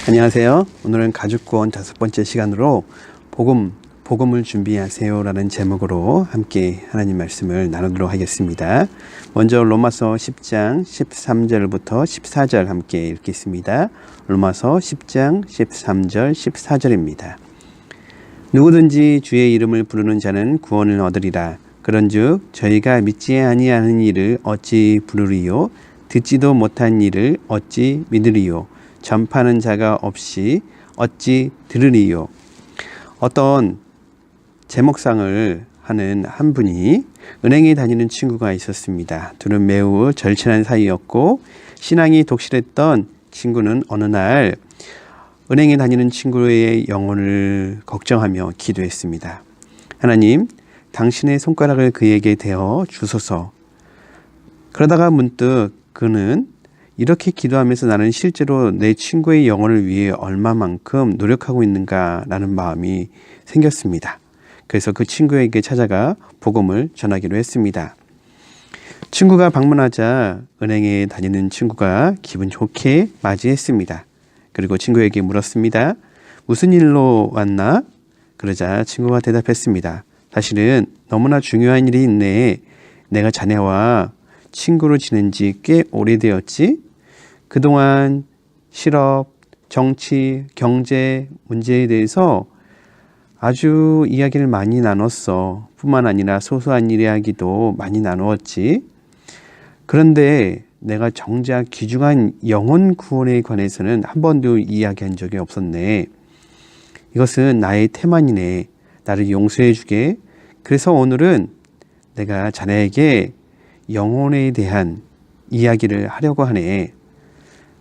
안녕하세요. 오늘은 가족구원 5번째 시간으로 복음을 준비하세요라는 제목으로 함께 하나님 말씀을 나누도록 하겠습니다. 먼저 로마서 10장 13절부터 14절 함께 읽겠습니다. 로마서 10장 13절 14절입니다. 누구든지 주의 이름을 부르는 자는 구원을 얻으리라. 그런즉 저희가 믿지 아니하는 일을 어찌 부르리요? 듣지도 못한 일을 어찌 믿으리요? 전파하는 자가 없이 어찌 들으리요? 어떤 제목상을 하는 한 분이 은행에 다니는 친구가 있었습니다. 둘은 매우 절친한 사이였고 신앙이 독실했던 친구는 어느 날 은행에 다니는 친구의 영혼을 걱정하며 기도했습니다. 하나님, 당신의 손가락을 그에게 대어 주소서. 그러다가 문득 그는 이렇게 기도하면서 나는 실제로 내 친구의 영혼을 위해 얼마만큼 노력하고 있는가라는 마음이 생겼습니다. 그래서 그 친구에게 찾아가 복음을 전하기로 했습니다. 친구가 방문하자 은행에 다니는 친구가 기분 좋게 맞이했습니다. 그리고 친구에게 물었습니다. 무슨 일로 왔나? 그러자 친구가 대답했습니다. 사실은 너무나 중요한 일이 있네. 내가 자네와 친구로 지낸 지 꽤 오래되었지? 그동안 실업, 정치, 경제 문제에 대해서 아주 이야기를 많이 나눴어. 뿐만 아니라 소소한 이야기도 많이 나누었지. 그런데 내가 정작 귀중한 영혼 구원에 관해서는 한 번도 이야기한 적이 없었네. 이것은 나의 태만이네. 나를 용서해 주게. 그래서 오늘은 내가 자네에게 영혼에 대한 이야기를 하려고 하네.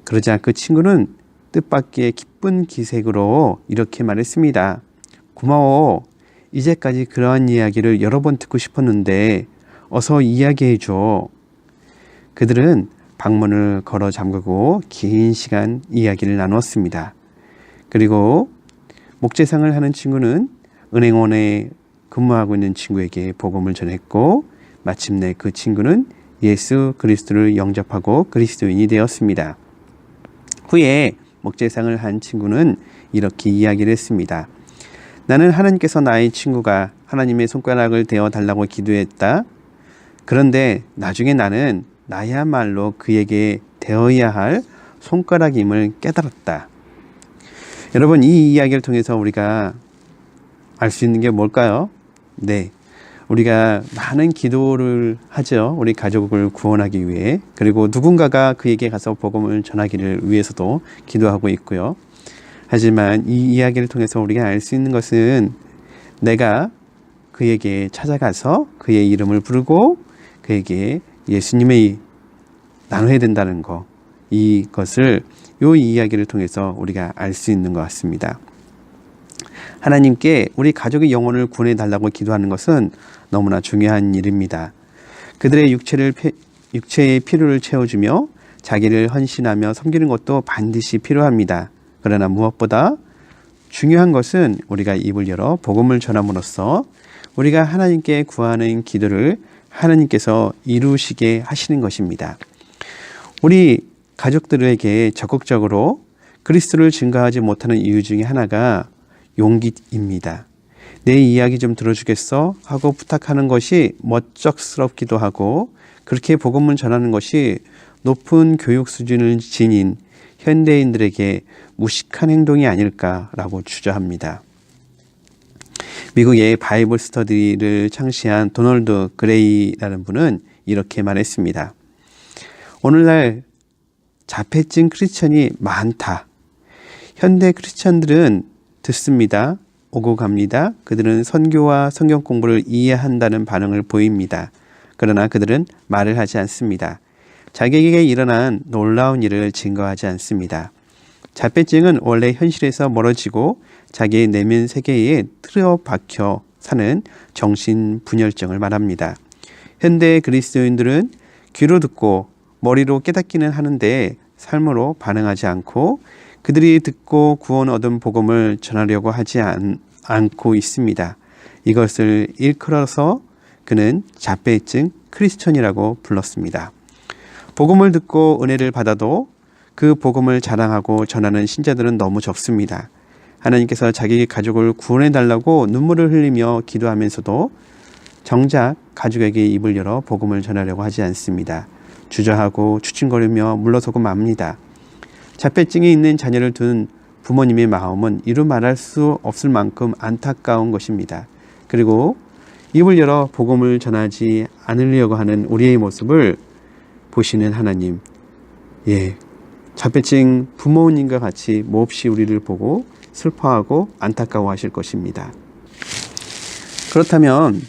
그러자 그 친구는 뜻밖의 기쁜 기색으로 이렇게 말했습니다. 고마워. 이제까지 그러한 이야기를 여러 번 듣고 싶었는데 어서 이야기해 줘. 그들은 방문을 걸어 잠그고 긴 시간 이야기를 나누었습니다. 그리고 목재상을 하는 친구는 은행원에 근무하고 있는 친구에게 복음을 전했고 마침내 그 친구는 예수 그리스도를 영접하고 그리스도인이 되었습니다. 후에 목재상을 한 친구는 이렇게 이야기를 했습니다. 나는 하나님께서 나의 친구가 하나님의 손가락을 대어 달라고 기도했다. 그런데 나중에 나는 나야말로 그에게 대어야 할 손가락임을 깨달았다. 여러분, 이 이야기를 통해서 우리가 알 수 있는 게 뭘까요? 네. 우리가 많은 기도를 하죠. 우리 가족을 구원하기 위해. 그리고 누군가가 그에게 가서 복음을 전하기를 위해서도 기도하고 있고요. 하지만 이 이야기를 통해서 우리가 알 수 있는 것은 내가 그에게 찾아가서 그의 이름을 부르고 그에게 예수님의 나눠야 된다는 것. 이것을 이 이야기를 통해서 우리가 알 수 있는 것 같습니다. 하나님께 우리 가족의 영혼을 구원해 달라고 기도하는 것은 너무나 중요한 일입니다. 그들의 육체의 필요를 채워주며 자기를 헌신하며 섬기는 것도 반드시 필요합니다. 그러나 무엇보다 중요한 것은 우리가 입을 열어 복음을 전함으로써 우리가 하나님께 구하는 기도를 하나님께서 이루시게 하시는 것입니다. 우리 가족들에게 적극적으로 그리스도를 증거하지 못하는 이유 중에 하나가 용기입니다. 내 이야기 좀 들어주겠어? 하고 부탁하는 것이 멋쩍스럽기도 하고 그렇게 복음을 전하는 것이 높은 교육 수준을 지닌 현대인들에게 무식한 행동이 아닐까라고 주저합니다. 미국의 바이블 스터디를 창시한 도널드 그레이라는 분은 이렇게 말했습니다. 오늘날 자폐증 크리스천이 많다. 현대 크리스천들은 듣습니다. 오고 갑니다. 그들은 선교와 성경 공부를 이해한다는 반응을 보입니다. 그러나 그들은 말을 하지 않습니다. 자기에게 일어난 놀라운 일을 증거하지 않습니다. 자폐증은 원래 현실에서 멀어지고 자기의 내면 세계에 틀어박혀 사는 정신분열증을 말합니다. 현대 그리스도인들은 귀로 듣고 머리로 깨닫기는 하는데 삶으로 반응하지 않고 그들이 듣고 구원 얻은 복음을 전하려고 하지 않고 있습니다. 이것을 일컬어서 그는 자폐증 크리스천이라고 불렀습니다. 복음을 듣고 은혜를 받아도 그 복음을 자랑하고 전하는 신자들은 너무 적습니다. 하나님께서 자기 가족을 구원해 달라고 눈물을 흘리며 기도하면서도 정작 가족에게 입을 열어 복음을 전하려고 하지 않습니다. 주저하고 추징거리며 물러서고 맙니다. 자폐증이 있는 자녀를 둔 부모님의 마음은 이루 말할 수 없을 만큼 안타까운 것입니다. 그리고 입을 열어 복음을 전하지 않으려고 하는 우리의 모습을 보시는 하나님, 자폐증 부모님과 같이 몹시 우리를 보고 슬퍼하고 안타까워하실 것입니다. 그렇다면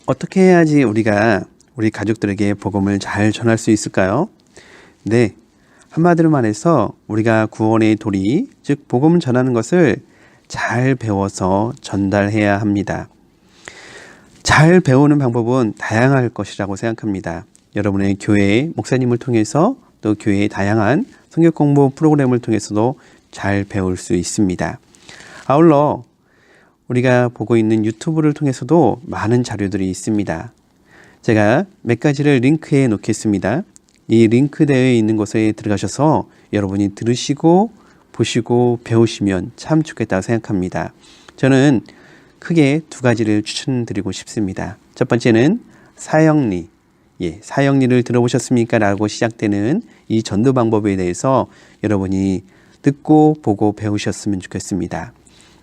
어떻게 해야지 우리가 우리 가족들에게 복음을 잘 전할 수 있을까요? 네, 한마디로 말해서 우리가 구원의 도리, 즉 복음 전하는 것을 잘 배워서 전달해야 합니다. 잘 배우는 방법은 다양할 것이라고 생각합니다. 여러분의 교회 목사님을 통해서 또 교회의 다양한 성경 공부 프로그램을 통해서도 잘 배울 수 있습니다. 아울러 우리가 보고 있는 유튜브를 통해서도 많은 자료들이 있습니다. 제가 몇 가지를 링크해 놓겠습니다. 이 링크되어 있는 곳에 들어가셔서 여러분이 들으시고 보시고 배우시면 참 좋겠다고 생각합니다. 저는 크게 두 가지를 추천드리고 싶습니다. 첫 번째는 사형리. 사형리를 들어보셨습니까? 라고 시작되는 이 전도 방법에 대해서 여러분이 듣고 보고 배우셨으면 좋겠습니다.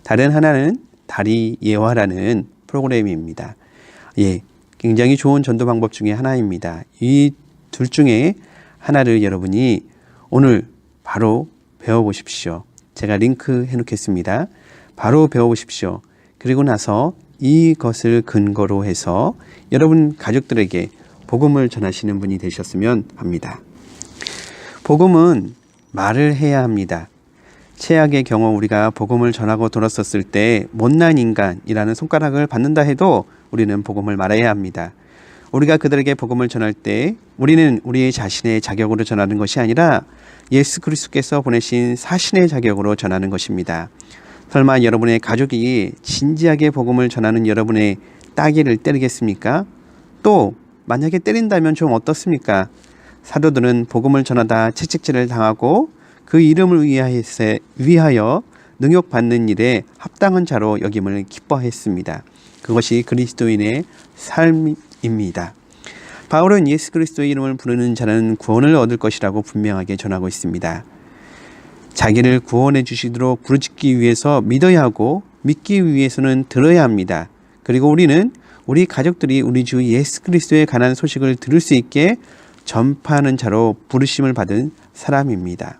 다른 하나는 다리 예화라는 프로그램입니다. 굉장히 좋은 전도 방법 중에 하나입니다. 이 둘 중에 하나를 여러분이 오늘 바로 배워보십시오. 제가 링크 해놓겠습니다. 바로 배워보십시오. 그리고 나서 이것을 근거로 해서 여러분 가족들에게 복음을 전하시는 분이 되셨으면 합니다. 복음은 말을 해야 합니다. 최악의 경우 우리가 복음을 전하고 돌았었을 때 못난 인간이라는 손가락을 받는다 해도 우리는 복음을 말해야 합니다. 우리가 그들에게 복음을 전할 때 우리는 우리 자신의 자격으로 전하는 것이 아니라 예수 그리스도께서 보내신 사신의 자격으로 전하는 것입니다. 설마 여러분의 가족이 진지하게 복음을 전하는 여러분의 따귀를 때리겠습니까? 또 만약에 때린다면 좀 어떻습니까? 사도들은 복음을 전하다 채찍질을 당하고 그 이름을 위하여 능욕받는 일에 합당한 자로 여김을 기뻐했습니다. 그것이 그리스도인의 삶입니다. 바울은 예수 그리스도의 이름을 부르는 자는 구원을 얻을 것이라고 분명하게 전하고 있습니다. 자기를 구원해 주시도록 부르짖기 위해서 믿어야 하고 믿기 위해서는 들어야 합니다. 그리고 우리는 우리 가족들이 우리 주 예수 그리스도에 관한 소식을 들을 수 있게 전파하는 자로 부르심을 받은 사람입니다.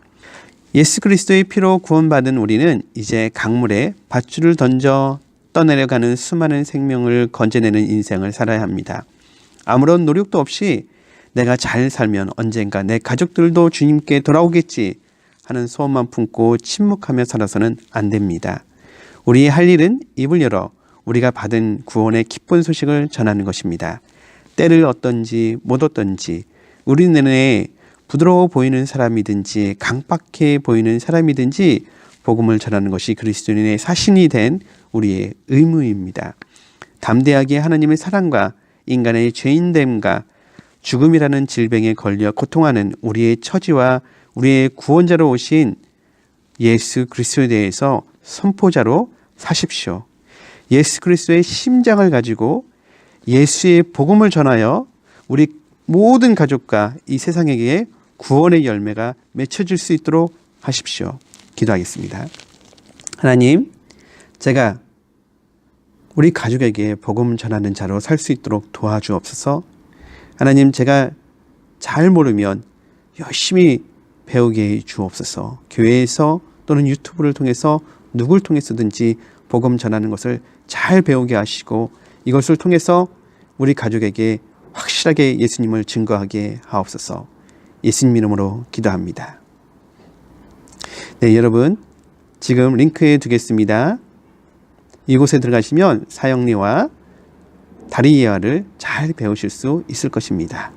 예수 그리스도의 피로 구원받은 우리는 이제 강물에 밧줄을 던져 떠내려가는 수많은 생명을 건져내는 인생을 살아야 합니다. 아무런 노력도 없이 내가 잘 살면 언젠가 내 가족들도 주님께 돌아오겠지 하는 소원만 품고 침묵하며 살아서는 안 됩니다. 우리의 할 일은 입을 열어 우리가 받은 구원의 기쁜 소식을 전하는 것입니다. 때를 얻든지 못 얻든지 우리 내내 부드러워 보이는 사람이든지 강박해 보이는 사람이든지 복음을 전하는 것이 그리스도인의 사신이 된 우리의 의무입니다. 담대하게 하나님의 사랑과 인간의 죄인됨과 죽음이라는 질병에 걸려 고통하는 우리의 처지와 우리의 구원자로 오신 예수 그리스도에 대해서 선포자로 사십시오. 예수 그리스도의 심장을 가지고 예수의 복음을 전하여 우리 모든 가족과 이 세상에게 구원의 열매가 맺혀질 수 있도록 하십시오. 기도하겠습니다. 하나님, 제가 우리 가족에게 복음 전하는 자로 살 수 있도록 도와주옵소서. 하나님, 제가 잘 모르면 열심히 배우게 해 주옵소서. 교회에서 또는 유튜브를 통해서 누굴 통해서든지 복음 전하는 것을 잘 배우게 하시고 이것을 통해서 우리 가족에게 확실하게 예수님을 증거하게 하옵소서. 예수님 이름으로 기도합니다. 네, 여러분 지금 링크에 두겠습니다. 이곳에 들어가시면 사형리와 다리 예화를 잘 배우실 수 있을 것입니다.